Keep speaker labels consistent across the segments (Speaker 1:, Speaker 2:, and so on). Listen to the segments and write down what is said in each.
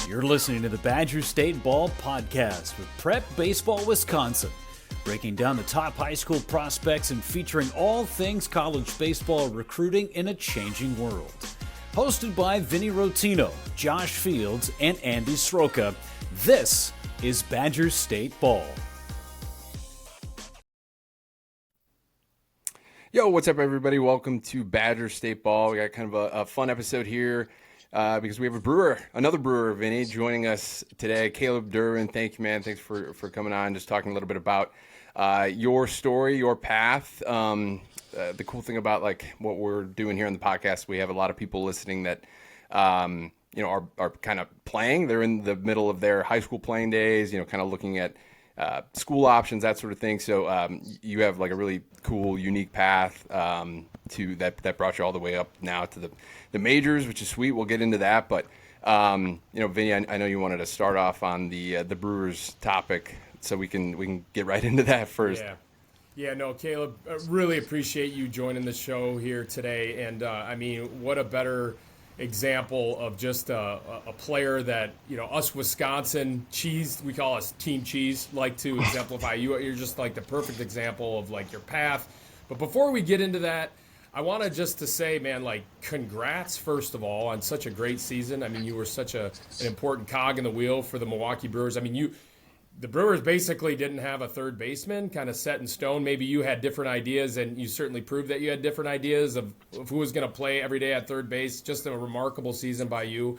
Speaker 1: You're listening to the Badger State Ball Podcast with Prep Baseball Wisconsin, breaking down the top high school prospects and featuring all things college baseball recruiting in a changing world. Hosted by Vinny Rotino, Josh Fields, and Andy Sroka, this is Badger State Ball.
Speaker 2: Yo, what's up, everybody? Welcome to Badger State Ball. We got kind of a fun episode here because we have another brewer, Vinny, joining us today. Caleb Durbin, thank you, man. Thanks for coming on, just talking a little bit about your story, your path. The cool thing about like what we're doing here on the podcast, we have a lot of people listening that are kind of playing. They're in the middle of their high school playing days, kind of looking at school options, that sort of thing. So you have like a really cool, unique path to that brought you all the way up now to the majors, which is sweet. We'll get into that, but Vinny, I know you wanted to start off on the Brewers topic, so we can get right into that first.
Speaker 3: Yeah, no, Caleb, really appreciate you joining the show here today. And what a better example of just a player that, us Wisconsin cheese, we call us Team Cheese, like to exemplify. You're just like the perfect example of like your path. But before we get into that, I wanted just to say, man, like congrats, first of all, on such a great season. I mean, you were such an important cog in the wheel for the Milwaukee Brewers. I mean, the Brewers basically didn't have a third baseman kind of set in stone. Maybe you had different ideas, and you certainly proved that you had different ideas of who was going to play every day at third base. Just a remarkable season by you.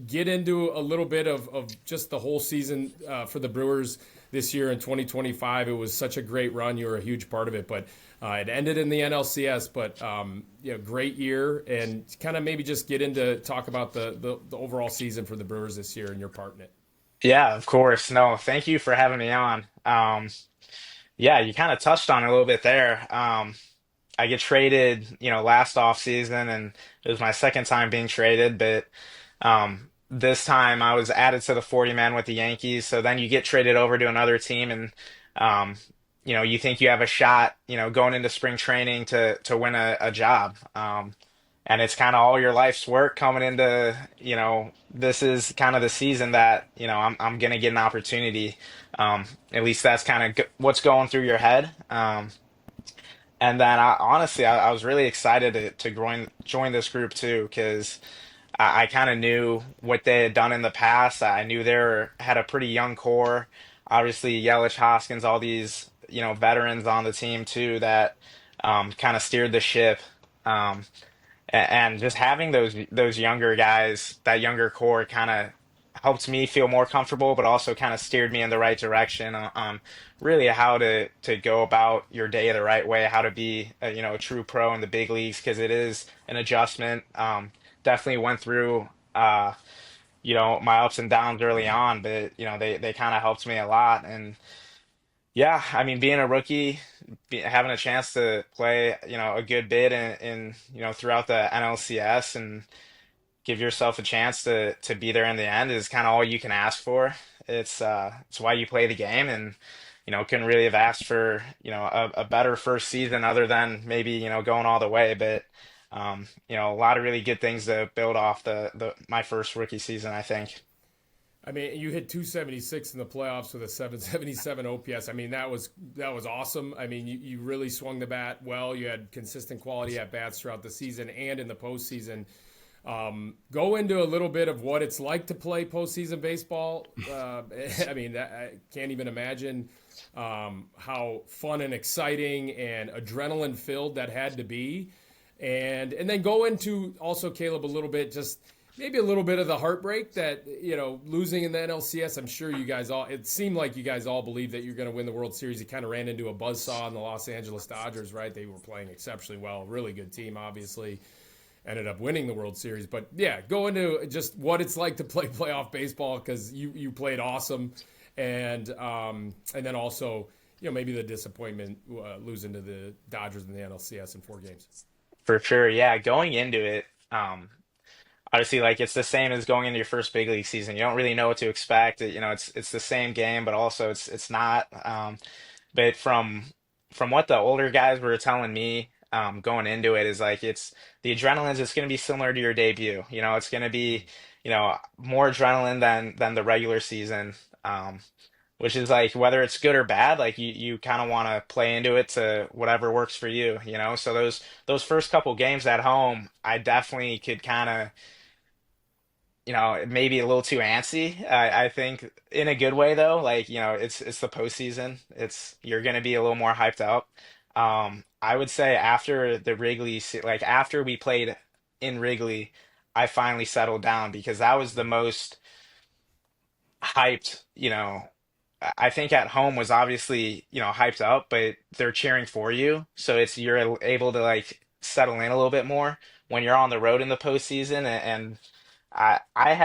Speaker 3: Get into a little bit of just the whole season for the Brewers this year in 2025. It was such a great run. You were a huge part of it, but it ended in the NLCS, but great year, and kind of maybe just get into talk about the overall season for the Brewers this year and your part in it.
Speaker 4: Yeah, of course. No, thank you for having me on. You kind of touched on it a little bit there. I get traded, last off season, and it was my second time being traded, but this time I was added to the 40 man with the Yankees. So then you get traded over to another team, and you think you have a shot, going into spring training to win a job. And it's kind of all your life's work coming into, this is kind of the season that, I'm going to get an opportunity. At least that's kind of what's going through your head. And then I was really excited to join this group too, because I kind of knew what they had done in the past. I knew had a pretty young core. Obviously, Yelich, Hoskins, all these, veterans on the team too that kind of steered the ship. And just having those younger guys, that younger core, kind of helped me feel more comfortable, but also kind of steered me in the right direction on really how to go about your day the right way, how to be a true pro in the big leagues, because it is an adjustment. Definitely went through my ups and downs early on, but they kind of helped me a lot. And yeah, I mean, being a rookie, having a chance to play a good bit in throughout the NLCS and give yourself a chance to be there in the end is kind of all you can ask for. It's why you play the game, and couldn't really have asked for a better first season other than maybe going all the way. But a lot of really good things to build off my first rookie season, I think.
Speaker 3: I mean, you hit 276 in the playoffs with a 777 OPS. I mean, that was awesome. I mean, you really swung the bat well. You had consistent quality at bats throughout the season and in the postseason. Go into a little bit of what it's like to play postseason baseball. I can't even imagine how fun and exciting and adrenaline filled that had to be. And then go into also, Caleb, a little bit, just maybe a little bit of the heartbreak that, losing in the NLCS. I'm sure it seemed like you guys all believed that you're going to win the World Series. You kind of ran into a buzzsaw in the Los Angeles Dodgers, right? They were playing exceptionally well. Really good team, obviously. Ended up winning the World Series. But yeah, go into just what it's like to play playoff baseball, because you played awesome. And then also, maybe the disappointment losing to the Dodgers in the NLCS in 4 games.
Speaker 4: For sure, yeah. Going into it, obviously, like it's the same as going into your first big league season. You don't really know what to expect. It's the same game, but also it's not. But from what the older guys were telling me, going into it is like it's the adrenaline is just going to be similar to your debut. It's going to be more adrenaline than the regular season. Which is like whether it's good or bad, like you kind of want to play into it to whatever works for you. So those first couple games at home, I definitely could kind of, maybe a little too antsy. I think in a good way though, like, it's the postseason. You're gonna be a little more hyped up. I would say after the like after we played in Wrigley, I finally settled down because that was the most hyped. I think at home was obviously, hyped up, but they're cheering for you. So you're able to like settle in a little bit more when you're on the road in the postseason. And I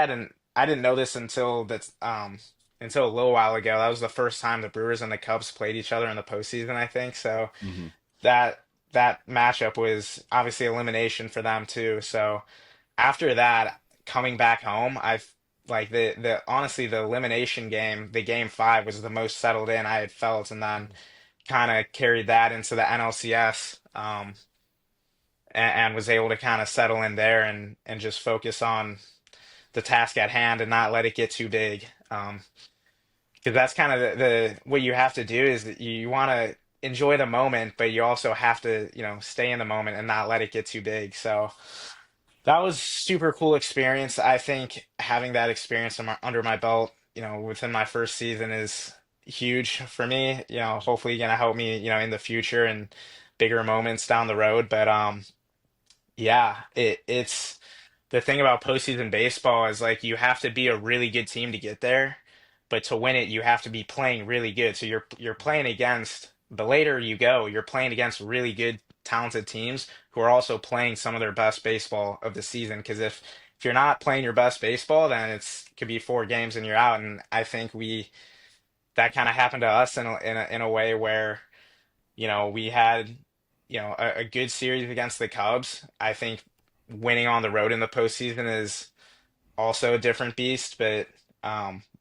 Speaker 4: didn't know this until a little while ago. That was the first time the Brewers and the Cubs played each other in the postseason, I think. So
Speaker 2: Hmm.
Speaker 4: that that matchup was obviously elimination for them too. So after that, coming back home, I've like the honestly the elimination game, the game five was the most settled in I had felt, and then kind of carried that into the NLCS, and was able to kind of settle in there and just focus on the task at hand and not let it get too big. Because that's kind of the what you have to do is that you want to enjoy the moment, but you also have to, stay in the moment and not let it get too big. So that was super cool experience. I think having that experience under my belt, within my first season is huge for me. Hopefully gonna help me, in the future and bigger moments down the road. But yeah, it's the thing about postseason baseball is like you have to be a really good team to get there, but to win it, you have to be playing really good. So you're playing against the later you go, you're playing against really good, talented teams who are also playing some of their best baseball of the season. Because if you're not playing your best baseball, then could be 4 games and you're out. And I think that kind of happened to us in a way where we had a good series against the Cubs. I think winning on the road in the postseason is also a different beast, but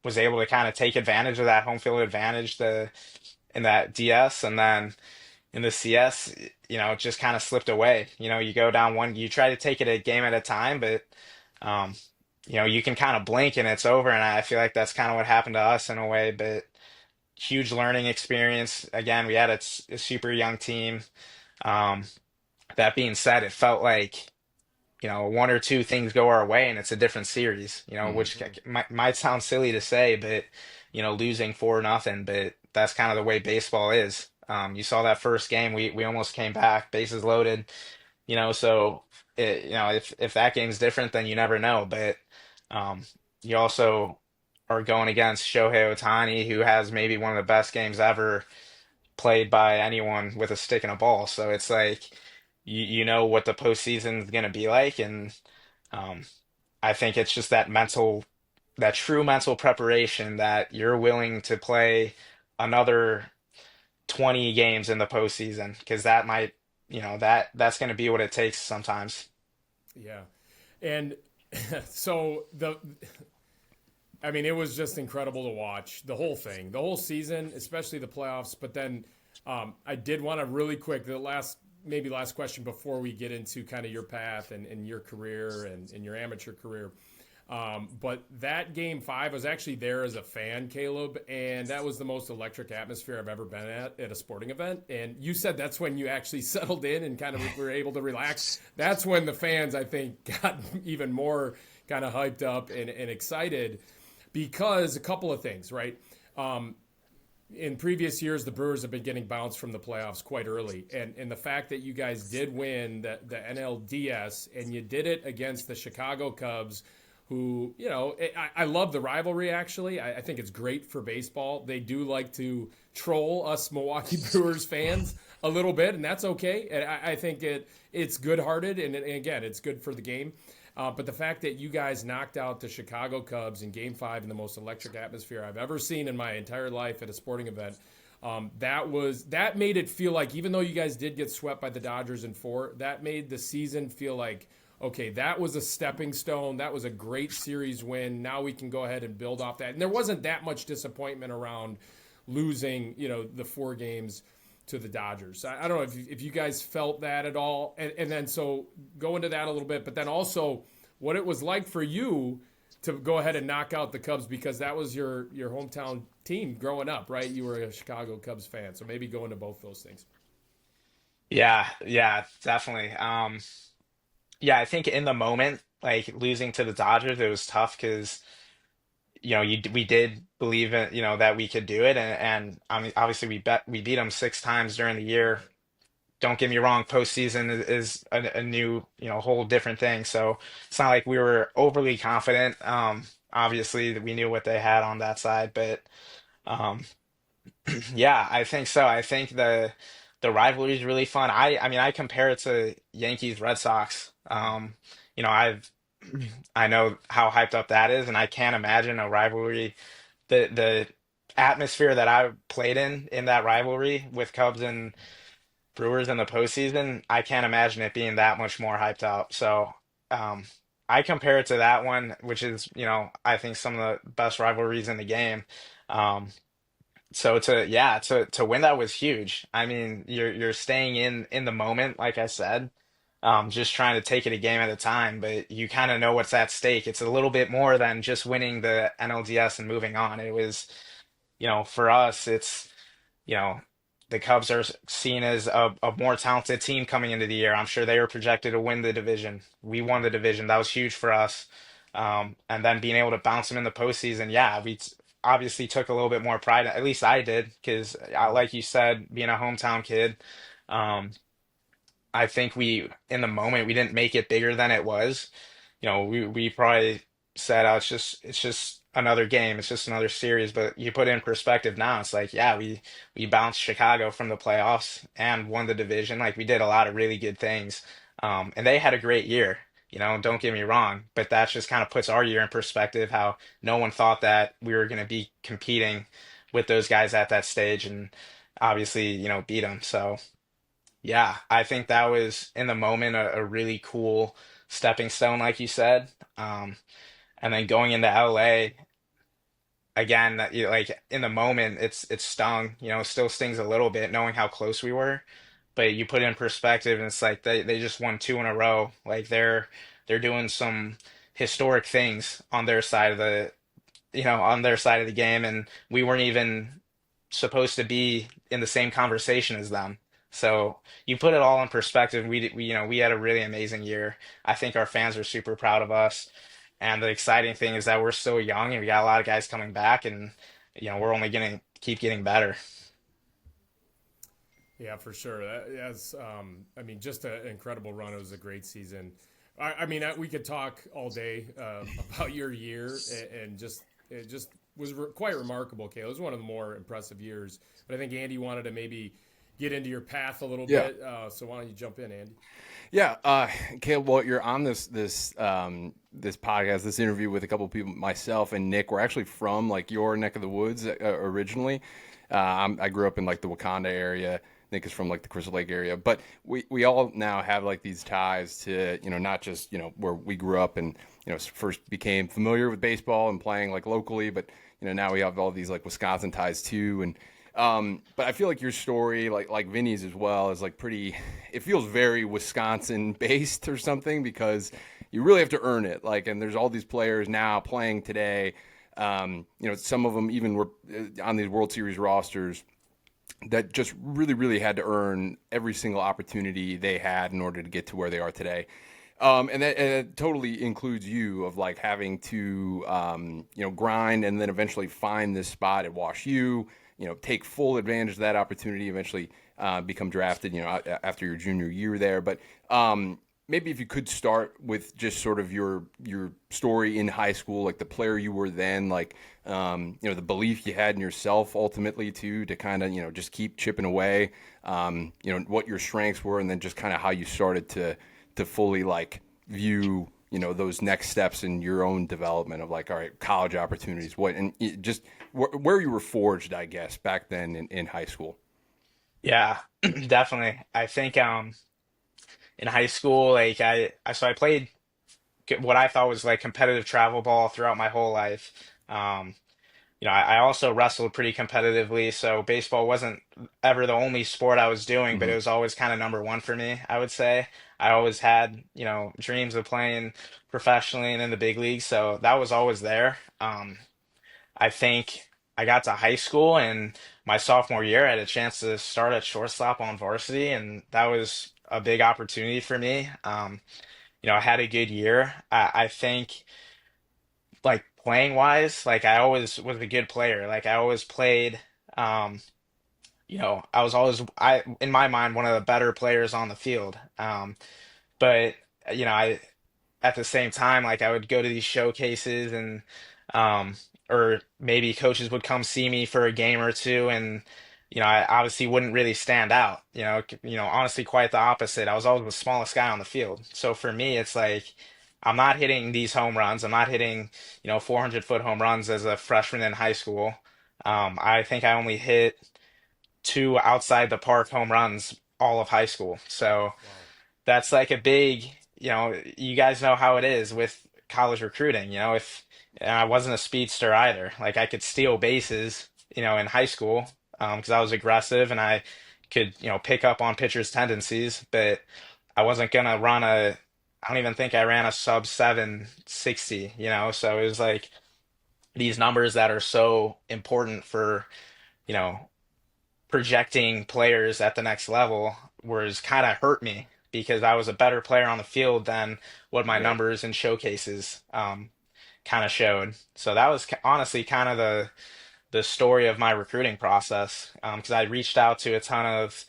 Speaker 4: was able to kind of take advantage of that home field advantage in that DS, and then in the CS, it just kind of slipped away. You go down one, you try to take it a game at a time, but um, you can kind of blink and it's over, and I feel like that's kind of what happened to us in a way, but huge learning experience. Again, we had a super young team. Um, that being said, it felt like one or two things go our way and it's a different series,
Speaker 2: Hmm.
Speaker 4: which might sound silly to say, but, losing 4-0, but that's kind of the way baseball is. You saw that first game, we almost came back, bases loaded, so if that game's different, then you never know. But um, you also are going against Shohei Ohtani, who has maybe one of the best games ever played by anyone with a stick and a ball. So it's like you know what the postseason is going to be like, and um, I think it's just that true mental preparation that you're willing to play another 20 games in the postseason because that might, that's going to be what it takes sometimes.
Speaker 3: Yeah. And so I mean, it was just incredible to watch the whole thing, the whole season, especially the playoffs. But then I did want to really quick, maybe last question before we get into kind of your path and your career and your amateur career. But that game five, I was actually there as a fan, Caleb, and that was the most electric atmosphere I've ever been at a sporting event. And you said that's when you actually settled in and kind of were able to relax. That's when the fans, I think, got even more kind of hyped up and excited because a couple of things, right? In previous years, the Brewers have been getting bounced from the playoffs quite early. And the fact that you guys did win the NLDS and you did it against the Chicago Cubs, who, I love the rivalry, actually. I think it's great for baseball. They do like to troll us Milwaukee Brewers fans a little bit, and that's okay. And I think it's good-hearted, and again, it's good for the game. But the fact that you guys knocked out the Chicago Cubs in Game 5 in the most electric atmosphere I've ever seen in my entire life at a sporting event, that made it feel like, even though you guys did get swept by the Dodgers in 4, that made the season feel like, okay, that was a stepping stone. That was a great series win. Now we can go ahead and build off that. And there wasn't that much disappointment around losing, the 4 games to the Dodgers. I don't know if you guys felt that at all. And then so go into that a little bit, but then also what it was like for you to go ahead and knock out the Cubs, because that was your hometown team growing up, right? You were a Chicago Cubs fan. So maybe go into both those things.
Speaker 4: Yeah, yeah, definitely. Yeah, I think in the moment, like losing to the Dodgers, it was tough because we did believe in that we could do it, and I mean obviously we beat them 6 times during the year. Don't get me wrong, postseason is a new whole different thing. So it's not like we were overly confident. Obviously we knew what they had on that side, but um, yeah, I think so. I think the rivalry is really fun. I mean I compare it to Yankees Red Sox. I've I know how hyped up that is, and I can't imagine a rivalry. The atmosphere that I played in that rivalry with Cubs and Brewers in the postseason, I can't imagine it being that much more hyped up. So um, I compare it to that one, which is I think some of the best rivalries in the game. Um, so to win that was huge. I mean, you're staying in the moment, like I said, just trying to take it a game at a time, but you kind of know what's at stake. It's a little bit more than just winning the NLDS and moving on. It was, for us, it's you know, the Cubs are seen as a more talented team coming into the year. I'm sure they were projected to win the division. We won the division. That was huge for us. And then being able to bounce them in the postseason, yeah, obviously took a little bit more pride. At least I did, because like you said, being a hometown kid, um, I think in the moment, we didn't make it bigger than it was. We probably said, oh, it's just another game, it's just another series. But you put it in perspective now, it's like, yeah, we bounced Chicago from the playoffs and won the division. Like we did a lot of really good things, and they had a great year. Don't get me wrong, but that just kind of puts our year in perspective. How no one thought that we were going to be competing with those guys at that stage, and obviously, beat them. So. Yeah, I think that was in the moment a really cool stepping stone, like you said. Um, and then going into LA again, that like in the moment, it's stung. It still stings a little bit knowing how close we were. But you put it in perspective, and it's like they just won 2 in a row. Like they're doing some historic things on their side of the game, and we weren't even supposed to be in the same conversation as them. So you put it all in perspective. We had a really amazing year. I think our fans are super proud of us. And the exciting thing is that we're still young and we got a lot of guys coming back, and we're only going to keep getting better.
Speaker 3: Yeah, for sure. That's, I mean, just an incredible run. It was a great season. I mean, we could talk all day about your year, and just it just was quite remarkable, Caleb. It was one of the more impressive years. But I think Andy wanted to maybe get into your path a little bit. So why don't you jump in, Andy?
Speaker 2: Yeah, Caleb, well, you're on this podcast, this interview with a couple of people. Myself and Nick were actually from like your neck of the woods originally. I grew up in like the Wakanda area. Nick is from like the Crystal Lake area, but we all now have like these ties to not just where we grew up and first became familiar with baseball and playing like locally, but now we have all these like Wisconsin ties too. And but I feel like your story, like Vinny's as well, is like pretty. It feels very Wisconsin based or something, because you really have to earn it. Like, and there's all these players now playing today. Some of them even were on these World Series rosters that just really, really had to earn every single opportunity they had in order to get to where they are today. And that totally includes you, of like having to, grind and then eventually find this spot at Wash U, take full advantage of that opportunity, eventually become drafted, after your junior year there. But maybe if you could start with just sort of your story in high school, like the player you were then, like, the belief you had in yourself ultimately too, to kind of, just keep chipping away, what your strengths were, and then just kind of how you started to fully like view, those next steps in your own development of like, all right, college opportunities, just where you were forged, I guess, back then in high school.
Speaker 4: Yeah, definitely. I think in high school, like I played what I thought was like competitive travel ball throughout my whole life. I also wrestled pretty competitively, so baseball wasn't ever the only sport I was doing, but it
Speaker 2: Hmm.
Speaker 4: was always kind of number one for me, I would say. I always had, dreams of playing professionally and in the big leagues, so that was always there. I think I got to high school and my sophomore year, I had a chance to start at shortstop on varsity, and that was a big opportunity for me. I had a good year. I think like playing wise, like I always was a good player. Like I always played, um, I was always in my mind one of the better players on the field. But I at the same time, like I would go to these showcases and um or maybe coaches would come see me for a game or two and I obviously wouldn't really stand out. Honestly quite the opposite. I was always the smallest guy on the field. So for me it's like I'm not hitting these home runs. I'm not hitting, 400-foot home runs as a freshman in high school. I think I only hit two outside the park home runs all of high school. So
Speaker 3: Wow.
Speaker 4: that's like a big, you guys know how it is with college recruiting, if and I wasn't a speedster either. Like I could steal bases, in high school, because I was aggressive and I could, pick up on pitchers' tendencies, but I wasn't gonna I don't even think I ran a sub 760, so it was like these numbers that are so important for, you know, projecting players at the next level was kind of hurt me because I was a better player on the field than what my
Speaker 2: Yeah.
Speaker 4: numbers and showcases kind of showed. So that was honestly kind of the story of my recruiting process because I reached out to a ton of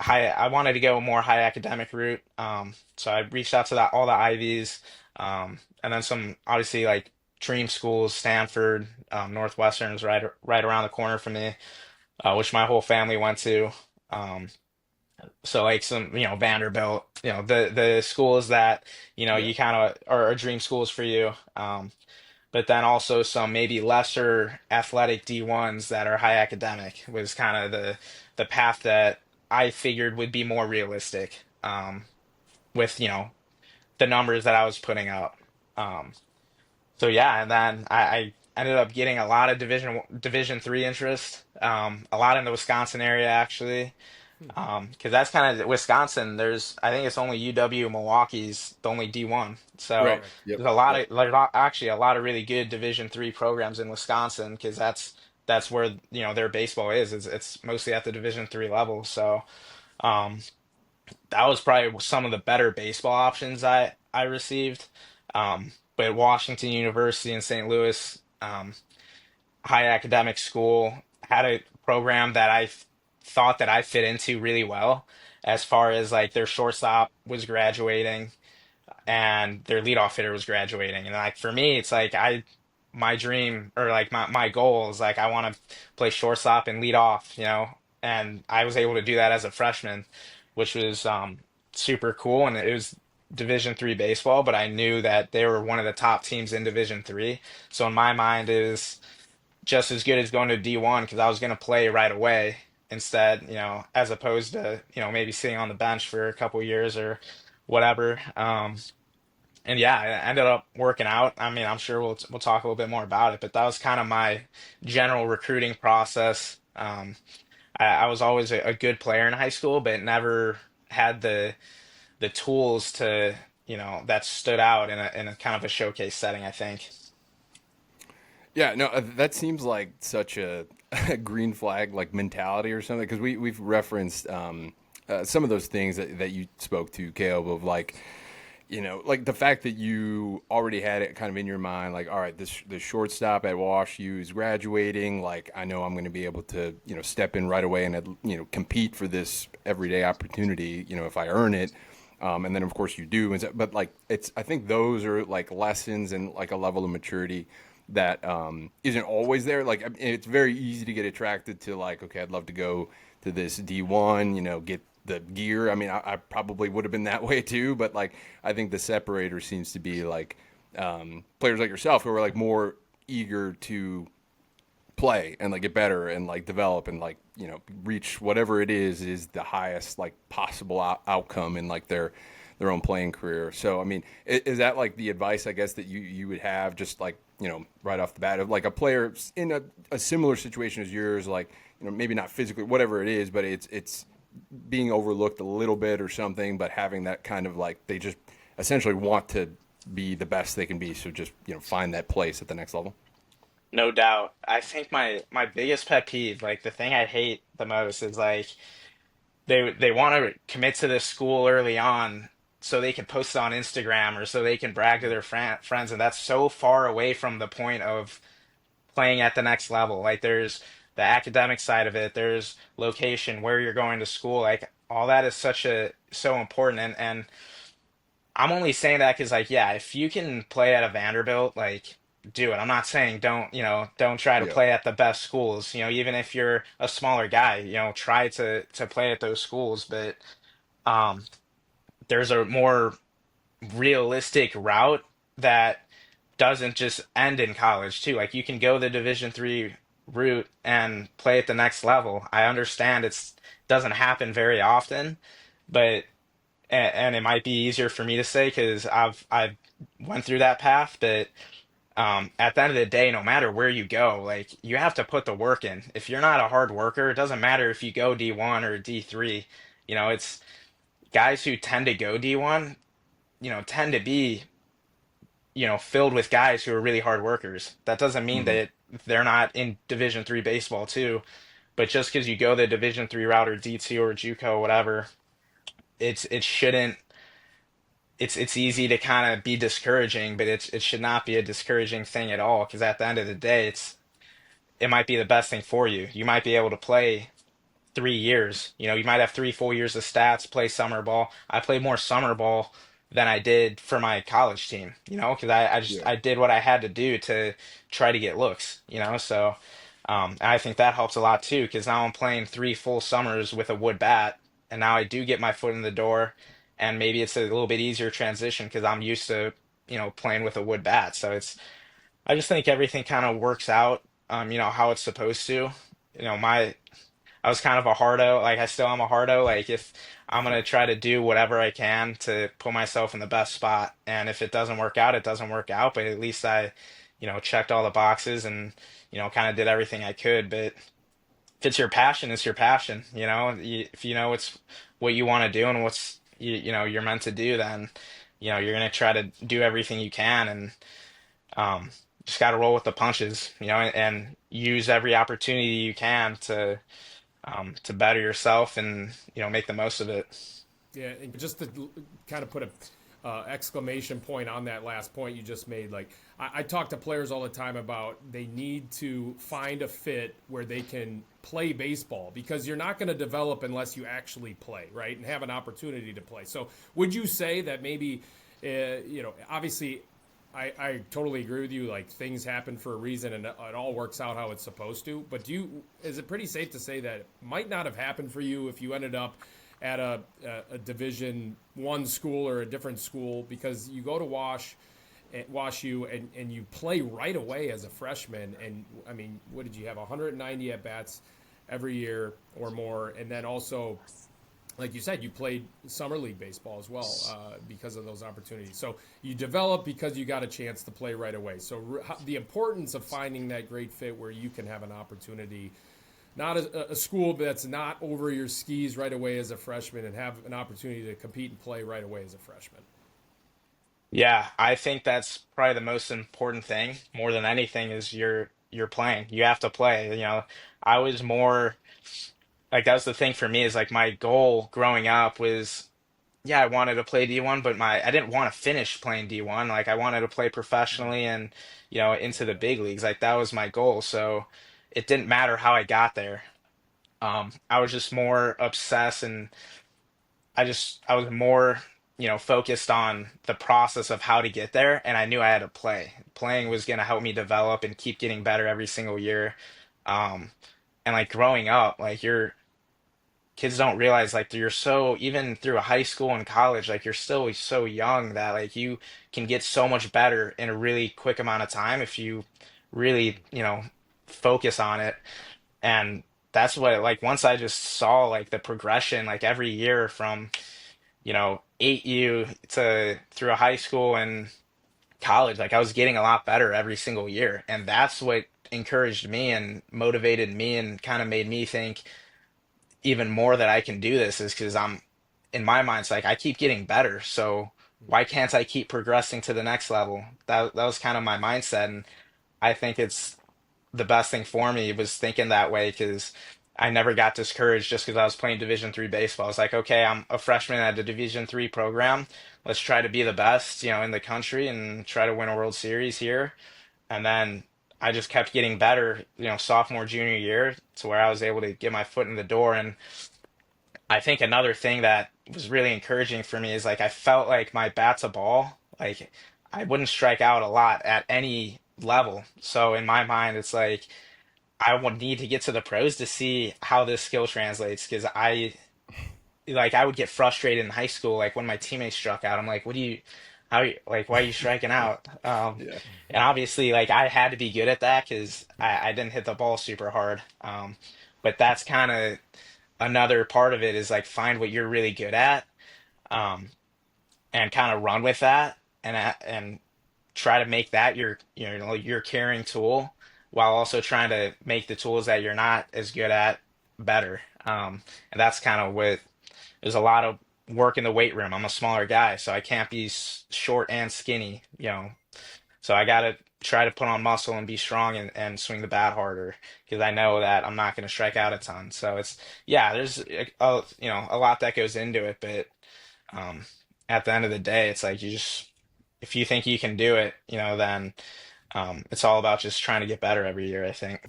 Speaker 4: high. I wanted to go a more high academic route, so I reached out to all the Ivies, and then some obviously like dream schools, Stanford, Northwestern's right around the corner from me, which my whole family went to. Um, so like some, Vanderbilt, the schools that,
Speaker 2: Yeah.
Speaker 4: you kind of are dream schools for you. But then also some maybe lesser athletic D1s that are high academic was kind of the path that I figured would be more realistic, with, the numbers that I was putting up. Um, so yeah, and then I ended up getting a lot of Division 3 interest, a lot in the Wisconsin area actually, because that's kind of Wisconsin. I think it's only UW Milwaukee's the only D1. So
Speaker 2: Right.
Speaker 3: Correct.
Speaker 2: Yep. Yep.
Speaker 4: actually a lot of really good Division 3 programs in Wisconsin because that's where their baseball is. It's mostly at the Division 3 level. So um, that was probably some of the better baseball options I received. But Washington University in St. Louis, high academic school, had a program that thought that I fit into really well as far as like their shortstop was graduating and their leadoff hitter was graduating. And like for me, it's like my dream or like my goal is like I want to play shortstop and lead off, and I was able to do that as a freshman, which was super cool. And it was Division 3 baseball, but I knew that they were one of the top teams in Division 3. So in my mind, it was just as good as going to D1 because I was going to play right away instead, as opposed to, maybe sitting on the bench for a couple years or whatever. And yeah, it ended up working out. I mean, I'm sure we'll talk a little bit more about it, but that was kind of my general recruiting process. I was always a good player in high school, but never had the tools to, that stood out in a kind of a showcase setting, I think.
Speaker 2: Yeah, no, that seems like such a green flag like mentality or something because we've referenced some of those things that you spoke to, Caleb, of like like the fact that you already had it kind of in your mind, like, all right, the shortstop at Wash U is graduating. Like, I know I'm going to be able to step in right away and compete for this everyday opportunity. If I earn it. And then of course you do, but like I think those are like lessons and like a level of maturity that isn't always there. Like it's very easy to get attracted to like, okay, I'd love to go to this D1, get the gear. I mean, I probably would have been that way too, but like I think the separator seems to be like players like yourself who are like more eager to play and like get better and like develop and like reach whatever it is the highest like possible outcome in like their their own playing career. So I mean, is that like the advice I guess that you would have, just like, right off the bat, of like a player in a similar situation as yours, like, maybe not physically, whatever it is, but it's being overlooked a little bit or something, but having that kind of like, they just essentially want to be the best they can be. So just, find that place at the next level.
Speaker 4: No doubt. I think my biggest pet peeve, like the thing I hate the most, is like they want to commit to this school early on so they can post it on Instagram or so they can brag to their friends, and that's so far away from the point of playing at the next level. Like there's the academic side of it, there's location, where you're going to school, like all that is so important. And I'm only saying that because, like, yeah, if you can play at a Vanderbilt, like, do it. I'm not saying don't try to
Speaker 2: Yeah.
Speaker 4: play at the best schools. Even if you're a smaller guy, try to play at those schools. But um, there's a more realistic route that doesn't just end in college too. Like you can go the Division 3 route and play at the next level. I understand it's doesn't happen very often, but and it might be easier for me to say because I've went through that path. But at the end of the day, no matter where you go, like you have to put the work in. If you're not a hard worker, it doesn't matter if you go D1 or D3. It's guys who tend to go D1, tend to be, filled with guys who are really hard workers. That doesn't mean
Speaker 2: Hmm.
Speaker 4: that they're not in Division 3 baseball too. But just because you go the Division 3 route or D2 or JUCO, whatever, it shouldn't. It's easy to kind of be discouraging, but it should not be a discouraging thing at all. Because at the end of the day, it might be the best thing for you. You might be able to play 3 years. You might have 3 full years of stats, play summer ball. I played more summer ball than I did for my college team, because
Speaker 2: Yeah.
Speaker 4: I did what I had to do to try to get looks. So and I think that helps a lot too, because now I'm playing 3 full summers with a wood bat, and now I do get my foot in the door, and maybe it's a little bit easier transition because I'm used to, playing with a wood bat. So I just think everything kind of works out, how it's supposed to. My I was kind of a hardo. Like I still am a hardo. Like if I'm gonna try to do whatever I can to put myself in the best spot, and if it doesn't work out, it doesn't work out. But at least I, checked all the boxes and kind of did everything I could. But if it's your passion, it's your passion. If you know it's what you want to do and what's you're meant to do, then you're gonna try to do everything you can and just got to roll with the punches. And use every opportunity you can to better yourself and make the most of it.
Speaker 3: Yeah, and just to kind of put a exclamation point on that last point you just made, like I talk to players all the time about they need to find a fit where they can play baseball because you're not going to develop unless you actually play, right, and have an opportunity to play. So would you say that maybe, obviously I totally agree with you. Like things happen for a reason, and it all works out how it's supposed to. But is it pretty safe to say that it might not have happened for you if you ended up at a Division 1 school or a different school, because you go to Wash U and you play right away as a freshman, and I mean, what did you have, 190 at bats every year or more, and then also, like you said, you played summer league baseball as well because of those opportunities. So you develop because you got a chance to play right away. So the importance of finding that great fit where you can have an opportunity, not a school that's not over your skis right away as a freshman, and have an opportunity to compete and play right away as a freshman.
Speaker 4: Yeah, I think that's probably the most important thing more than anything is you're playing. You have to play. I was more like that was the thing for me is like my goal growing up was, yeah, I wanted to play D1, but I didn't want to finish playing D1. Like I wanted to play professionally and into the big leagues. Like that was my goal. So it didn't matter how I got there. I was just more obsessed, and I was more, focused on the process of how to get there, and I knew I had to play. Playing was going to help me develop and keep getting better every single year. Um, and like growing up, like your kids don't realize like you're so even through a high school and college, like you're still so young that like you can get so much better in a really quick amount of time if you really, focus on it. And that's what like once I just saw like the progression like every year from ate you to through a high school and college. Like I was getting a lot better every single year, and that's what encouraged me and motivated me and kind of made me think even more that I can do this is because I'm in my mind it's like I keep getting better, so why can't I keep progressing to the next level? That was kind of my mindset, and I think it's the best thing for me was thinking that way because I never got discouraged just because I was playing Division 3 baseball. It's like, okay, I'm a freshman at a Division 3 program. Let's try to be the best, in the country and try to win a World Series here. And then I just kept getting better, sophomore, junior year to where I was able to get my foot in the door. And I think another thing that was really encouraging for me is like I felt like my bat's a ball. Like I wouldn't strike out a lot at any level. So in my mind, it's like I would need to get to the pros to see how this skill translates because I would get frustrated in high school like when my teammates struck out. I'm like, what do you like why are you striking out?
Speaker 2: Yeah.
Speaker 4: And obviously like I had to be good at that because I didn't hit the ball super hard. But that's kind of another part of it is like find what you're really good at, um, and kind of run with that and try to make that your carrying tool while also trying to make the tools that you're not as good at better. And that's kind of what there's a lot of work in the weight room. I'm a smaller guy, so I can't be short and skinny. So I got to try to put on muscle and be strong and swing the bat harder because I know that I'm not going to strike out a ton. So yeah, there's a lot that goes into it, but um, at the end of the day, it's like if you think you can do it, then it's all about just trying to get better every year, I think.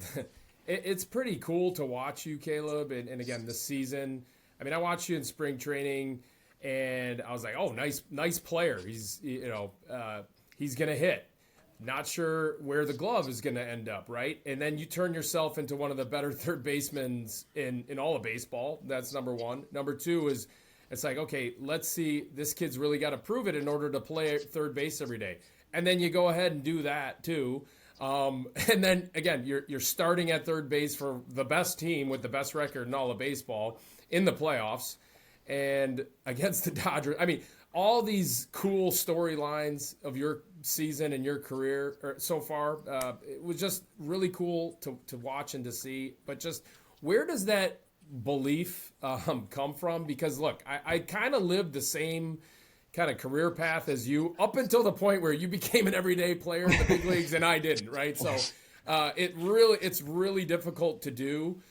Speaker 3: It's pretty cool to watch you, Caleb, and again this season. I mean, I watched you in spring training, and I was like, "Oh, nice player. He's gonna hit." Not sure where the glove is going to end up, right? And then you turn yourself into one of the better third basemen in all of baseball. That's number one. Number two is it's like, okay, let's see, this kid's really got to prove it in order to play third base every day. And then you go ahead and do that too. And then again, you're starting at third base for the best team with the best record in all of baseball in the playoffs and against the Dodgers. I mean, all these cool storylines of your season and your career so far, it was just really cool to watch and to see. But just where does that belief come from? Because look, I kind of lived the same kind of career path as you up until the point where you became an everyday player in the big leagues and I didn't, right? So it's really difficult to do.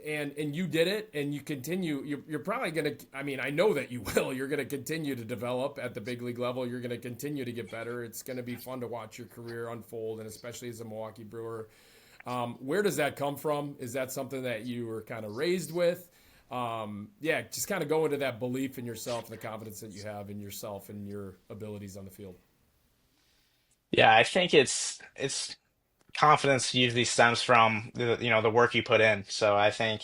Speaker 3: And you did it, and you continue. You're probably going to. I mean, I know that you will. You're going to continue to develop at the big league level. You're going to continue to get better. It's going to be fun to watch your career unfold, and especially as a Milwaukee Brewer. Where does that come from? Is that something that you were kind of raised with? Just kind of go into that belief in yourself and the confidence that you have in yourself and your abilities on the field.
Speaker 4: Yeah, I think it's confidence usually stems from the work you put in. So I think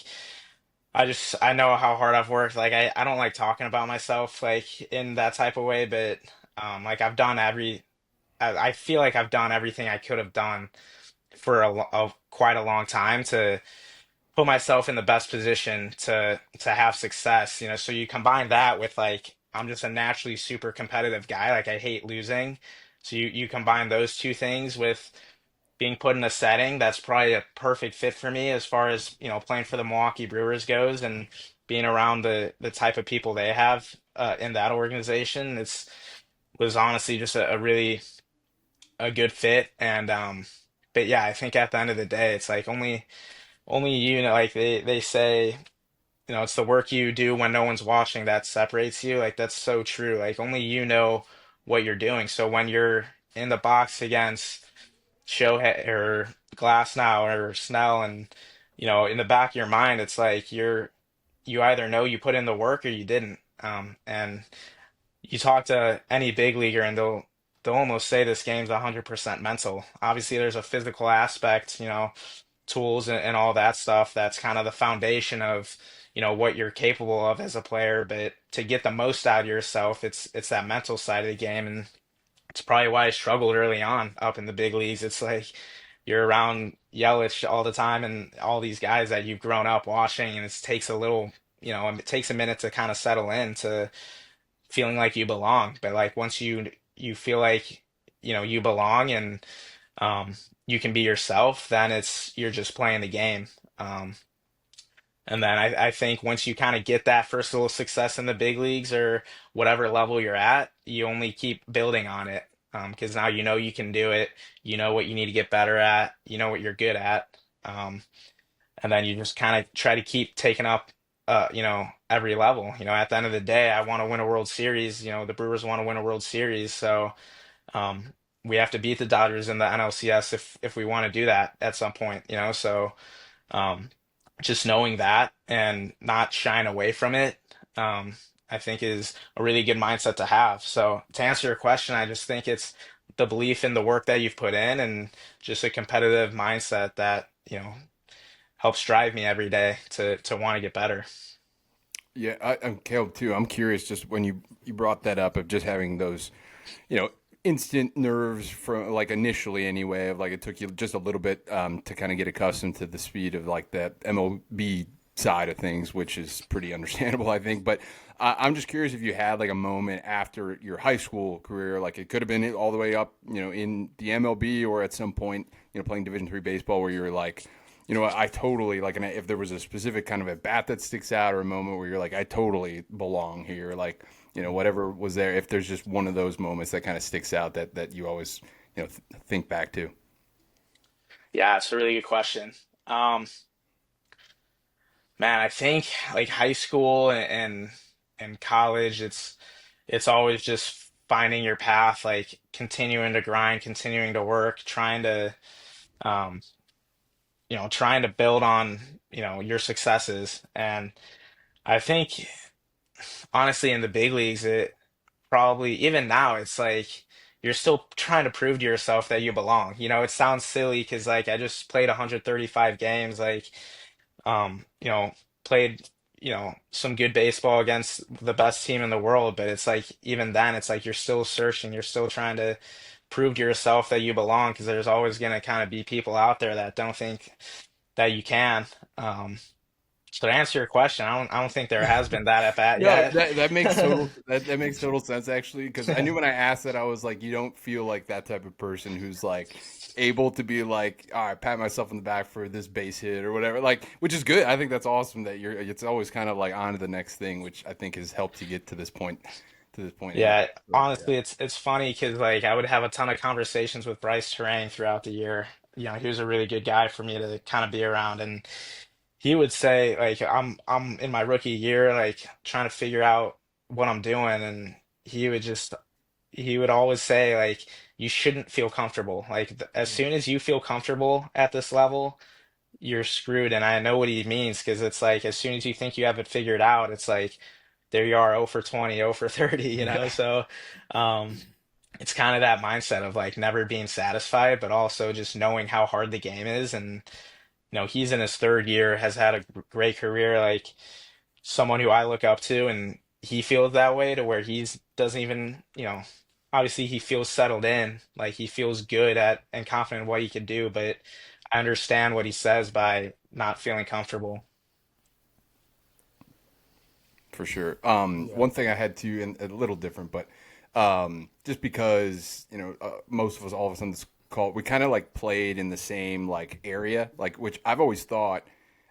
Speaker 4: I know how hard I've worked. Like I don't like talking about myself like in that type of way, but like I feel like I've done everything I could have done for quite a long time to put myself in the best position to have success. So you combine that with like I'm just a naturally super competitive guy. Like I hate losing. So you combine those two things with being put in a setting that's probably a perfect fit for me as far as playing for the Milwaukee Brewers goes and being around the type of people they have in that organization. It's was honestly just a really a good fit and but yeah, I think at the end of the day it's like only like they say it's the work you do when no one's watching that separates you. Like that's so true. Like only you know what you're doing. So when you're in the box against Shohei or Glass now or Snell, and in the back of your mind, it's like you either know you put in the work or you didn't. And you talk to any big leaguer, and they'll almost say this game's 100% mental. Obviously, there's a physical aspect, tools and all that stuff. That's kind of the foundation of what you're capable of as a player. But to get the most out of yourself, it's that mental side of the game, and it's probably why I struggled early on up in the big leagues. It's like you're around Yelich all the time and all these guys that you've grown up watching, and it takes a little it takes a minute to kind of settle in to feeling like you belong. But like once you feel like, you belong and um, you can be yourself, then you're just playing the game. Um, and then I think once you kind of get that first little success in the big leagues or whatever level you're at, you only keep building on it. Because now you can do it. You know what you need to get better at. You know what you're good at. Um, and then you just kind of try to keep taking up, every level. At the end of the day, I want to win a World Series. The Brewers want to win a World Series, so um, we have to beat the Dodgers in the NLCS if we want to do that at some point. So um, just knowing that and not shying away from it, um, I think is a really good mindset to have. So to answer your question, I just think it's the belief in the work that you've put in and just a competitive mindset that, helps drive me every day to want to get better.
Speaker 2: Yeah, I'm Caleb too. I'm curious, just when you brought that up of just having those, you know, instant nerves from like initially anyway, of like it took you just a little bit to kind of get accustomed to the speed of like that MLB side of things, which is pretty understandable, I think. But I'm just curious if you had like a moment after your high school career, like it could have been all the way up, you know, in the MLB or at some point, you know, playing Division III baseball where you're like, you know what, I totally like, and if there was a specific kind of at bat that sticks out or a moment where you're like, I totally belong here, like, you know, whatever was there, if there's just one of those moments that kind of sticks out that you always, you know, think back to.
Speaker 4: Yeah, it's a really good question. Um, Man, I think like high school and college, it's always just finding your path, like continuing to grind, continuing to work, um, trying to build on, your successes. And I think honestly in the big leagues, it probably even now it's like you're still trying to prove to yourself that you belong. It sounds silly because like I just played 135 games, like um, you know, played, some good baseball against the best team in the world, but it's like even then it's like you're still searching, you're still trying to prove to yourself that you belong because there's always going to kind of be people out there that don't think that you can. Um, so to answer your question, I don't think there has been that at bat
Speaker 2: No,
Speaker 4: yet.
Speaker 2: that makes that makes total sense actually, because I knew when I asked that I was like, you don't feel like that type of person who's like able to be like, all right, pat myself on the back for this base hit or whatever, like, which is good. I think that's awesome that you're. It's always kind of like on to the next thing, which I think has helped you get to this point in life.
Speaker 4: Yeah,
Speaker 2: So, yeah,
Speaker 4: honestly, it's funny because like I would have a ton of conversations with Bryce Terang throughout the year. He was a really good guy for me to kind of be around, and he would say like I'm in my rookie year, like trying to figure out what I'm doing, and he would always say like you shouldn't feel comfortable. Like as soon as you feel comfortable at this level, you're screwed. And I know what he means because it's like as soon as you think you have it figured out, it's like there you are, 0 for 20, 0 for 30,
Speaker 2: yeah,
Speaker 4: So um, it's kind of that mindset of like never being satisfied, but also just knowing how hard the game is. And he's in his third year, has had a great career, like someone who I look up to, and he feels that way to where he's doesn't even, obviously he feels settled in, like he feels good at and confident in what he can do, but I understand what he says by not feeling comfortable.
Speaker 2: for sure.
Speaker 3: Yeah.
Speaker 2: One thing I had to, and a little different, but just because you know most of us, all of us on this call, we kind of like played in the same like area, like which I've always thought.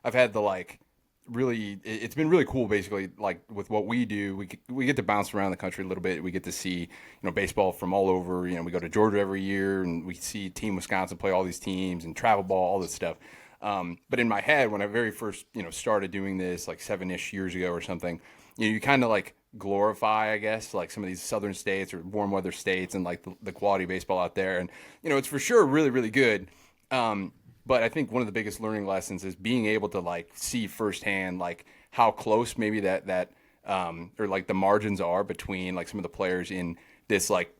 Speaker 2: I've had the like really, it's been really cool. Basically, like with what we do, we get to bounce around the country a little bit. We get to see baseball from all over. We go to Georgia every year, and we see Team Wisconsin play all these teams and travel ball, all this stuff. But in my head, when I very first started doing this like 7-ish years ago or something, you kind of like glorify, I guess, like some of these southern states or warm weather states and like the quality of baseball out there. And, it's for sure really, really good. But I think one of the biggest learning lessons is being able to like see firsthand, like how close maybe or like the margins are between like some of the players in this like,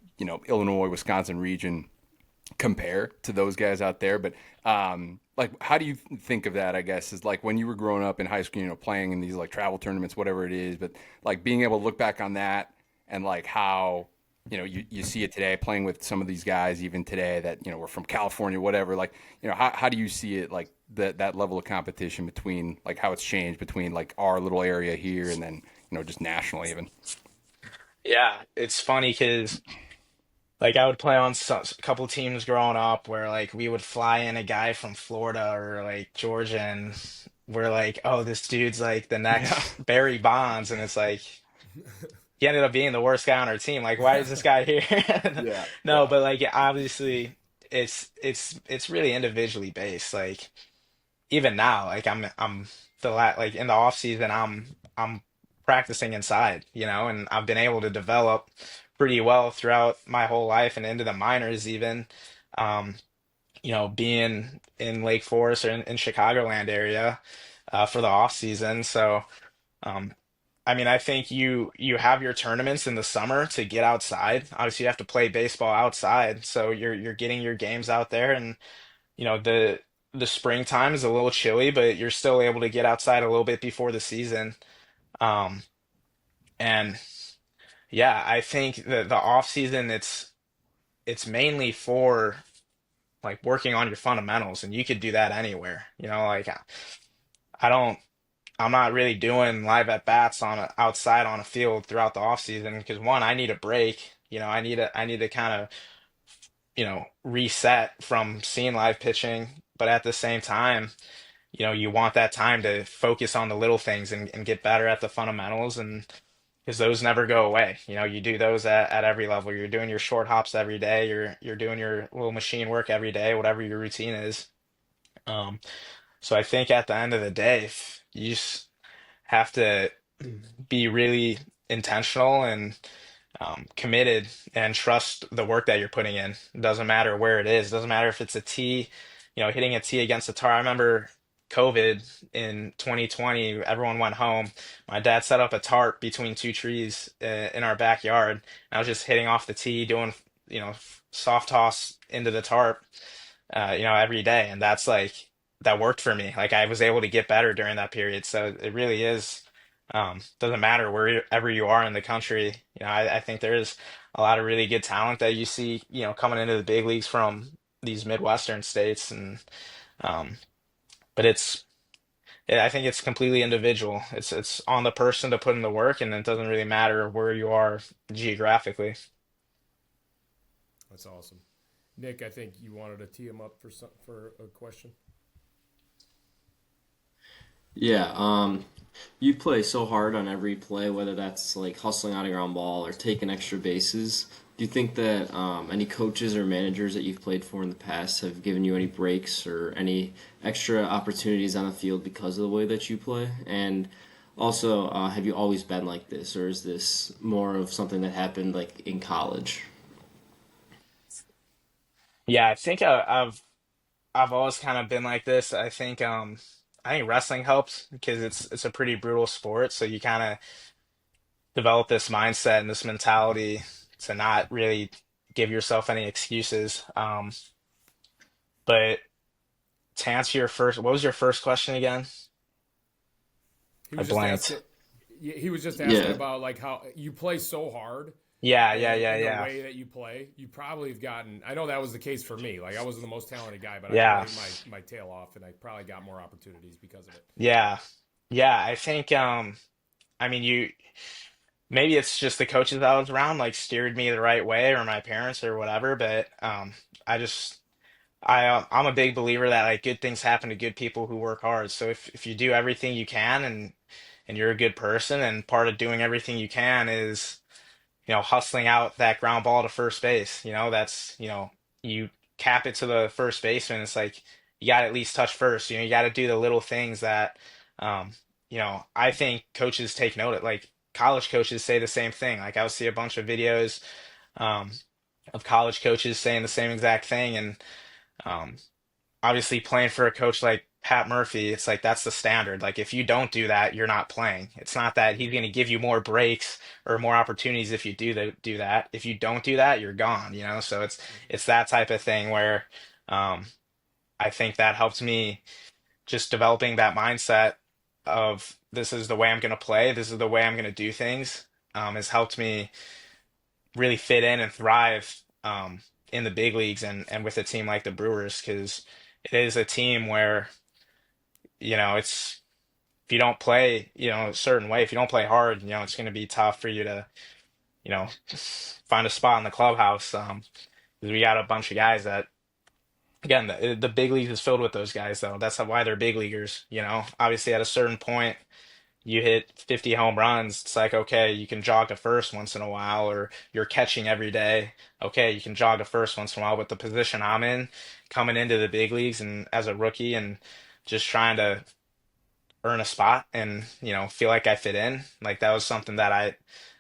Speaker 2: Illinois, Wisconsin region compare to those guys out there. But like, how do you think of that? I guess is like when you were growing up in high school, playing in these like travel tournaments, whatever it is. But like being able to look back on that and like how you see it today playing with some of these guys even today that, were from California, whatever. Like, how do you see it, like that level of competition between like how it's changed between like our little area here and then, just nationally even?
Speaker 4: Yeah, it's funny because like I would play on a couple teams growing up where like we would fly in a guy from Florida or like Georgia, and we're like, oh, this dude's like the
Speaker 2: Yeah.
Speaker 4: next Barry Bonds, and it's like he ended up being the worst guy on our team. Like, why is this guy here?
Speaker 2: Yeah.
Speaker 4: No,
Speaker 2: Yeah.
Speaker 4: but like obviously it's really individually based. Like even now, like I'm like in the off season, I'm practicing inside, and I've been able to develop pretty well throughout my whole life and into the minors even. Um, being in Lake Forest or in Chicagoland area for the off season. So, um, I mean, I think you have your tournaments in the summer to get outside. Obviously, you have to play baseball outside, so you're getting your games out there, and the springtime is a little chilly, but you're still able to get outside a little bit before the season. Um, and yeah, I think the off season it's mainly for like working on your fundamentals, and you could do that anywhere. Like I don't I'm not really doing live at bats outside on a field throughout the off season because one, I need a break. I need to kind of, reset from seeing live pitching, but at the same time, you want that time to focus on the little things and get better at the fundamentals, and because those never go away. You do those at every level. You're doing your short hops every day. You're doing your little machine work every day, whatever your routine is. Um, so I think at the end of the day, if you just have to be really intentional and committed and trust the work that you're putting in. It doesn't matter where it is. It doesn't matter if it's a tee, hitting a tee against a tar. I remember COVID in 2020, everyone went home. My dad set up a tarp between two trees in our backyard. I was just hitting off the tee, doing, soft toss into the tarp, every day. And that's like, that worked for me. Like I was able to get better during that period. So it really is, doesn't matter wherever you are in the country. I think there is a lot of really good talent that you see, coming into the big leagues from these Midwestern states. And, um, but I think it's completely individual. It's on the person to put in the work, and it doesn't really matter where you are geographically.
Speaker 3: That's awesome. Nick, I think you wanted to tee him up for a question.
Speaker 5: Yeah, you play so hard on every play, whether that's like hustling on a ground ball or taking extra bases. Do you think that any coaches or managers that you've played for in the past have given you any breaks or any extra opportunities on the field because of the way that you play? And also, have you always been like this, or is this more of something that happened like in college?
Speaker 4: Yeah, I think I've always kind of been like this. I think wrestling helps because it's a pretty brutal sport, so you kind of develop this mindset and this mentality to not really give yourself any excuses. But to answer what was your first question again?
Speaker 3: He
Speaker 4: I
Speaker 3: was just
Speaker 4: blanked.
Speaker 3: asking. He was just asking
Speaker 5: Yeah.
Speaker 3: about like how you play so hard,
Speaker 4: Yeah, yeah,
Speaker 3: and
Speaker 4: yeah,
Speaker 3: in the
Speaker 4: yeah,
Speaker 3: way that you play, you probably have gotten. I know that was the case for me. Like I wasn't the most talented guy, but I
Speaker 4: yeah,
Speaker 3: played my tail off, and I probably got more opportunities because of it.
Speaker 4: yeah, yeah. I think I mean you maybe it's just the coaches I was around like steered me the right way or my parents or whatever, but I just I'm a big believer that like good things happen to good people who work hard. So if you do everything you can and you're a good person, and part of doing everything you can is hustling out that ground ball to first base. That's, you cap it to the first baseman. It's like you got to at least touch first. You got to do the little things that, um, I think coaches take note of. Like college coaches say the same thing. Like I'll see a bunch of videos, um, of college coaches saying the same exact thing. And, um, obviously playing for a coach like Pat Murphy, it's like that's the standard. Like if you don't do that, you're not playing. It's not that he's going to give you more breaks or more opportunities if you do that. If you don't do that, you're gone. So it's that type of thing where um I think that helped me just developing that mindset of this is the way I'm going to play, this is the way I'm going to do things, has helped me really fit in and thrive in the big leagues and with a team like the Brewers, because it is a team where, it's if you don't play, a certain way, if you don't play hard, it's going to be tough for you to, find a spot in the clubhouse. Because we got a bunch of guys that, again, the big league is filled with those guys, though. That's why they're big leaguers. Obviously, at a certain point, you hit 50 home runs. It's like, okay, you can jog to first once in a while, or you're catching every day. Okay, you can jog to first once in a while. But the position I'm in, coming into the big leagues and as a rookie and just trying to earn a spot and feel like I fit in, like that was something that I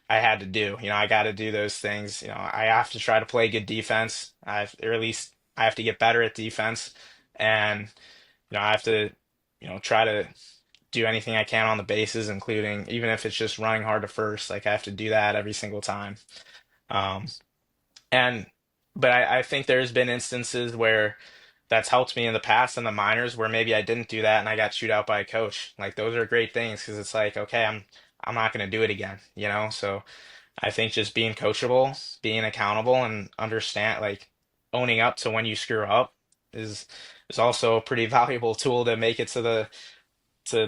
Speaker 4: had to do. I got to do those things. I have to try to play good defense. Or at least I have to get better at defense, and I have to try to do anything I can on the bases, including even if it's just running hard to first. Like I have to do that every single time. Um, and but I think there's been instances where that's helped me in the past in the minors where maybe I didn't do that and I got chewed out by a coach. Like those are great things because it's like, okay, I'm not going to do it again. So I think just being coachable, being accountable, and understand like owning up to when you screw up is is also a pretty valuable tool to make it to the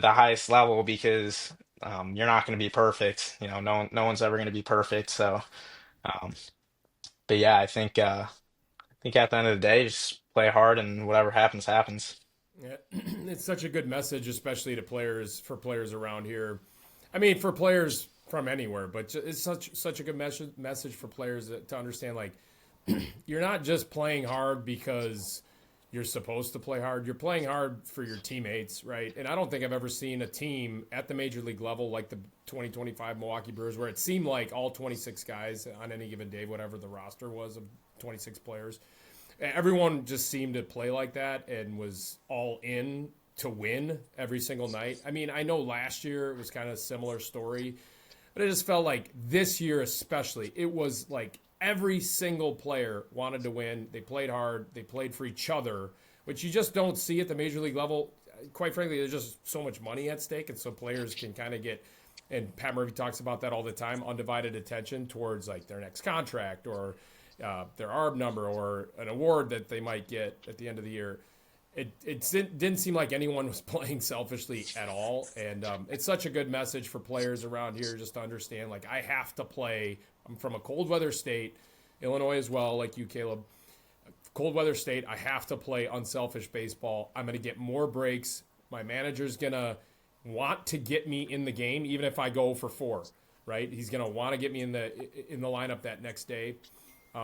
Speaker 4: highest level because you're not going to be perfect. No one's ever going to be perfect. So, um, but yeah, I think at the end of the day, just play hard and whatever happens, happens.
Speaker 3: Yeah, it's such a good message, especially to players around here. I mean, for players from anywhere, but it's such a good message for players to understand. Like, you're not just playing hard because you're supposed to play hard. You're playing hard for your teammates, right? And I don't think I've ever seen a team at the major league level like the 2025 Milwaukee Brewers, where it seemed like all 26 guys on any given day, whatever the roster was of 26 players, everyone just seemed to play like that and was all in to win every single night. I mean, I know last year it was kind of a similar story, but it just felt like this year especially, it was like every single player wanted to win. They played hard. They played for each other, which you just don't see at the major league level. Quite frankly, there's just so much money at stake, and so players can kind of get, and Pat Murphy talks about that all the time, undivided attention towards like their next contract or their ARB number or an award that they might get at the end of the year. It didn't seem like anyone was playing selfishly at all. And it's such a good message for players around here just to understand, like, I have to play. I'm from a cold weather state, Illinois as well, like you, Caleb. Cold weather state, I have to play unselfish baseball. I'm going to get more breaks. My manager's going to want to get me in the game, even if I go for 4, right? He's going to want to get me in the lineup that next day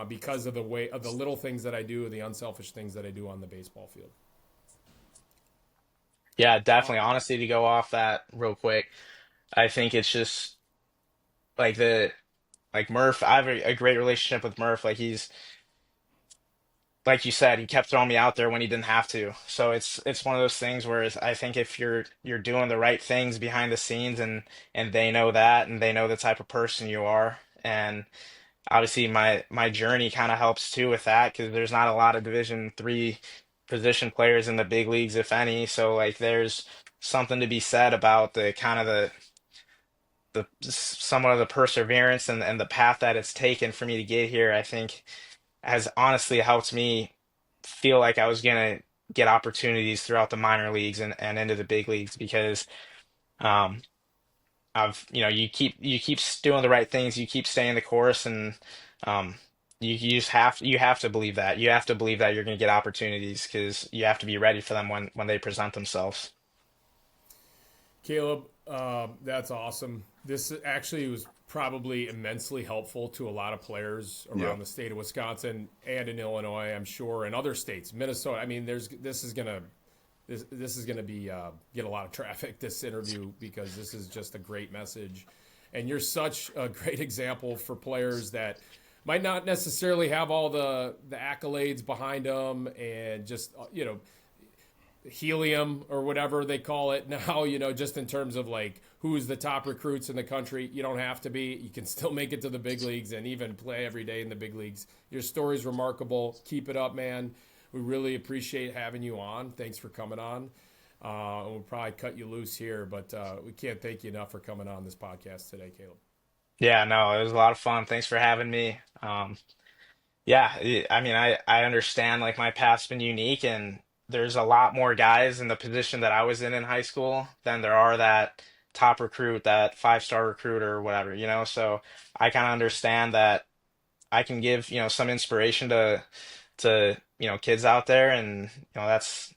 Speaker 3: because of the little things that I do, the unselfish things that I do on the baseball field.
Speaker 4: Yeah, definitely. Honestly, to go off that real quick, I think it's just like like Murph. I have a great relationship with Murph. Like like you said, he kept throwing me out there when he didn't have to. So it's one of those things where I think if you're doing the right things behind the scenes and they know that and they know the type of person you are, and obviously my journey kind of helps too with that because there's not a lot of Division 3 position players in the big leagues, if any. So like there's something to be said about the kind of the somewhat of the perseverance and the path that it's taken for me to get here. I think has honestly helped me feel like I was gonna get opportunities throughout the minor leagues and into the big leagues because um you keep doing the right things, you keep staying the course, and um you just have to believe that. You have to believe that you're gonna get opportunities because you have to be ready for them when they present themselves.
Speaker 3: Caleb, that's awesome. This actually was probably immensely helpful to a lot of players
Speaker 2: Yeah.
Speaker 3: around the state of Wisconsin and in Illinois, I'm sure, and other states, Minnesota. I mean, this is gonna be get a lot of traffic, this interview, because this is just a great message, and you're such a great example for players that might not necessarily have all the accolades behind them and just helium or whatever they call it now, just in terms of like who's the top recruits in the country. You don't have to be. You can still make it to the big leagues and even play every day in the big leagues. Your story's remarkable. Keep it up, man. We really appreciate having you on. Thanks for coming on. We'll probably cut you loose here, but we can't thank you enough for coming on this podcast today, Caleb.
Speaker 4: Yeah, no, it was a lot of fun. Thanks for having me. Yeah, I mean, I understand like my path's been unique, and there's a lot more guys in the position that I was in high school than there are that top recruit, that five-star recruit or whatever, you know? So I kind of understand that I can give, some inspiration to kids out there, and that's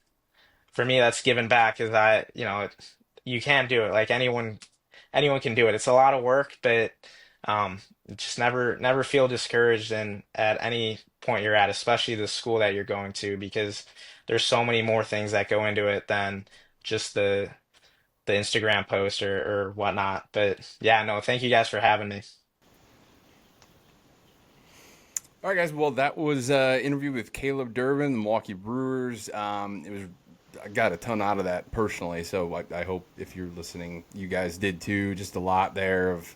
Speaker 4: for me, that's giving back because you can do it. Like anyone can do it. It's a lot of work, but um, just never feel discouraged and at any point you're at, especially the school that you're going to, because there's so many more things that go into it than just the Instagram post or whatnot. But yeah, no, thank you guys for having me.
Speaker 2: All right, guys. Well, that was interview with Caleb Durbin, the Milwaukee Brewers. It was I got a ton out of that personally, so I hope if you're listening, you guys did too. Just a lot there of,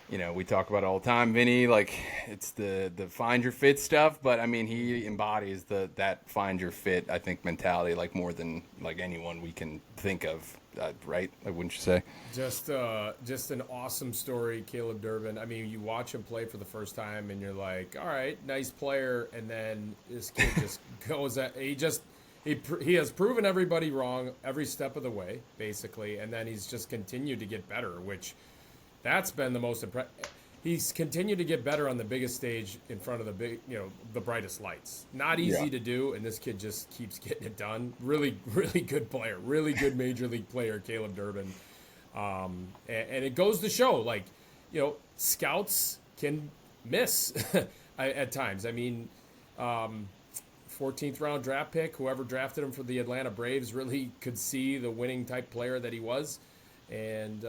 Speaker 2: we talk about it all the time, Vinny. Like it's the find your fit stuff, but I mean he embodies that find your fit, I think, mentality like more than like anyone we can think of, right? Like, wouldn't you say?
Speaker 3: Just an awesome story, Caleb Durbin. I mean, you watch him play for the first time, and you're like, all right, nice player, and then this kid just goes at he has proven everybody wrong every step of the way, basically, and then he's just continued to get better, which that's been the most impressive. He's continued to get better on the biggest stage in front of the brightest lights. Not easy to do, and this kid just keeps getting it done. Really, really good player, really good major league player, Caleb Durbin. And it goes to show, like, scouts can miss at times. I mean, 14th round draft pick, whoever drafted him for the Atlanta Braves really could see the winning type player that he was. And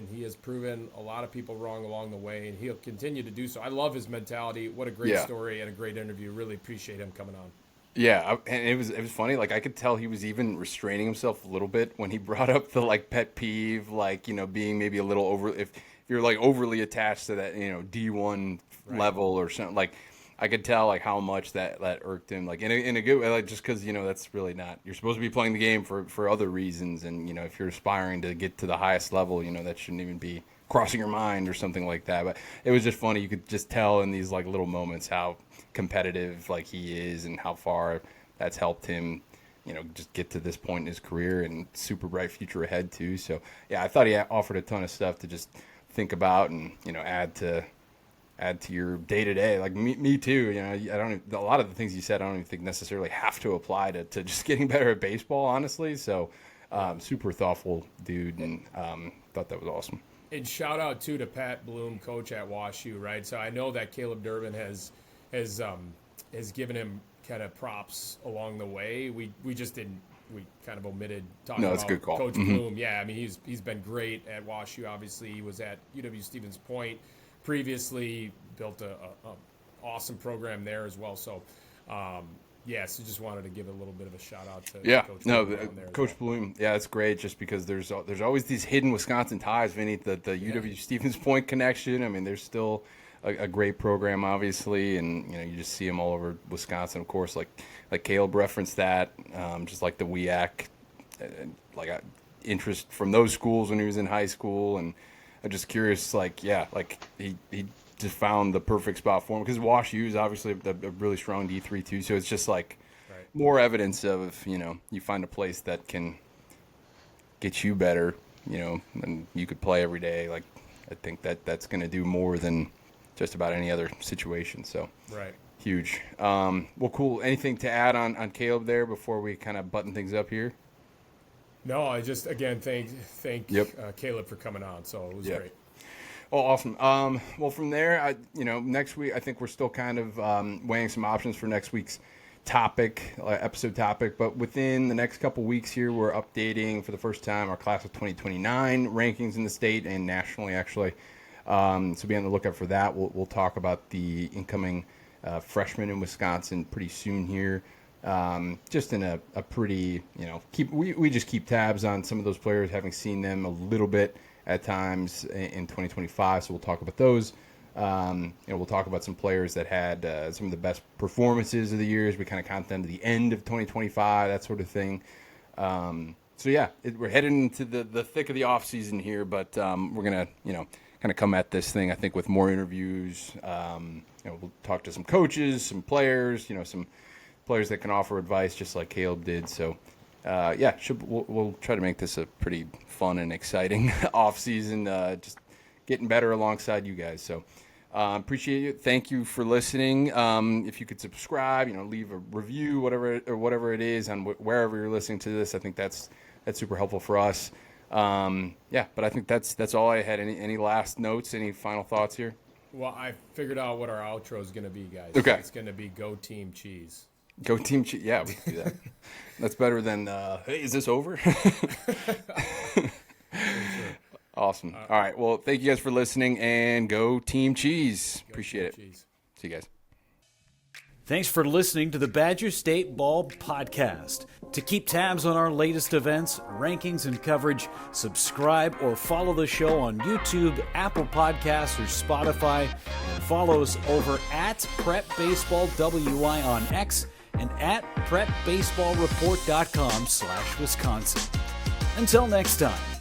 Speaker 3: he has proven a lot of people wrong along the way, and he'll continue to do so. I love his mentality. What a great story and a great interview. Really appreciate him coming on.
Speaker 2: Yeah, and it was funny. Like I could tell he was even restraining himself a little bit when he brought up the like pet peeve, like being maybe a little over if you're like overly attached to that D1 level or something. Like I could tell like how much that irked him. Like in a good way, like just because that's really not. You're supposed to be playing the game for other reasons, and if you're aspiring to get to the highest level, that shouldn't even be crossing your mind or something like that. But it was just funny. You could just tell in these like little moments how competitive like he is and how far that's helped him just get to this point in his career, and super bright future ahead too. So yeah, I thought he offered a ton of stuff to just think about and add to your day to day. Like me too. I don't a lot of the things you said I don't even think necessarily have to apply to just getting better at baseball, honestly. So super thoughtful dude, and thought that was awesome.
Speaker 3: And shout out too to Pat Bloom, coach at WashU, right? So I know that Caleb Durbin has given him kind of props along the way. We kind of omitted talking
Speaker 2: that's
Speaker 3: about
Speaker 2: a good call.
Speaker 3: Coach Bloom. Yeah, I mean he's been great at WashU. Obviously, he was at UW Stevens Point previously, built a awesome program there as well. So so just wanted to give a little bit of a shout out to Coach Bloom there
Speaker 2: Coach Bloom. Yeah, that's great. Just because there's always these hidden Wisconsin ties, Vinny. The UW Stevens Point connection. I mean, there's still a great program, obviously, and you just see them all over Wisconsin. Of course, like Caleb referenced that, just like the WEAC, interest from those schools when he was in high school, and I'm just curious, he just found the perfect spot for him because WashU is obviously a really strong D3 too. So it's just like more evidence of you find a place that can get you better, and you could play every day. Like I think that's going to do more than just about any other situation. So huge. Well, cool. Anything to add on Caleb there before we kind of button things up here?
Speaker 3: No, I just again thank Caleb for coming on. So it was great.
Speaker 2: Oh, awesome. Well, from there, next week, I think we're still kind of weighing some options for next week's episode topic. But within the next couple weeks here, we're updating for the first time our class of 2029 rankings in the state and nationally, actually. So be on the lookout for that. We'll talk about the incoming freshmen in Wisconsin pretty soon here. Just in a pretty, we just keep tabs on some of those players, having seen them a little bit at times in 2025. So we'll talk about those. We'll talk about some players that had some of the best performances of the years. We kind of count them to the end of 2025, that sort of thing. We're heading into the thick of the off season here, but we're gonna, kind of come at this thing, I think, with more interviews. We'll talk to some coaches, some players, some players that can offer advice just like Caleb did. So, we'll try to make this a pretty fun and exciting off season, just getting better alongside you guys. So appreciate it. Thank you for listening. If you could subscribe, leave a review, whatever it is on wherever you're listening to this, I think that's super helpful for us. But I think that's all I had. Any last notes, any final thoughts here?
Speaker 3: Well, I figured out what our outro is going to be, guys.
Speaker 2: Okay.
Speaker 3: It's going to be Go Team Cheese.
Speaker 2: Go Team Cheese. Yeah, we can do that. That's better than, hey, is this over? Awesome. All right. Well, thank you guys for listening, and go Team Cheese. Appreciate it.
Speaker 3: Cheese.
Speaker 2: See you guys.
Speaker 1: Thanks for listening to the Badger State Ball Podcast. To keep tabs on our latest events, rankings, and coverage, subscribe or follow the show on YouTube, Apple Podcasts, or Spotify, and follow us over at PrepBaseballWI on X and at PrepBaseballReport.com/Wisconsin. Until next time.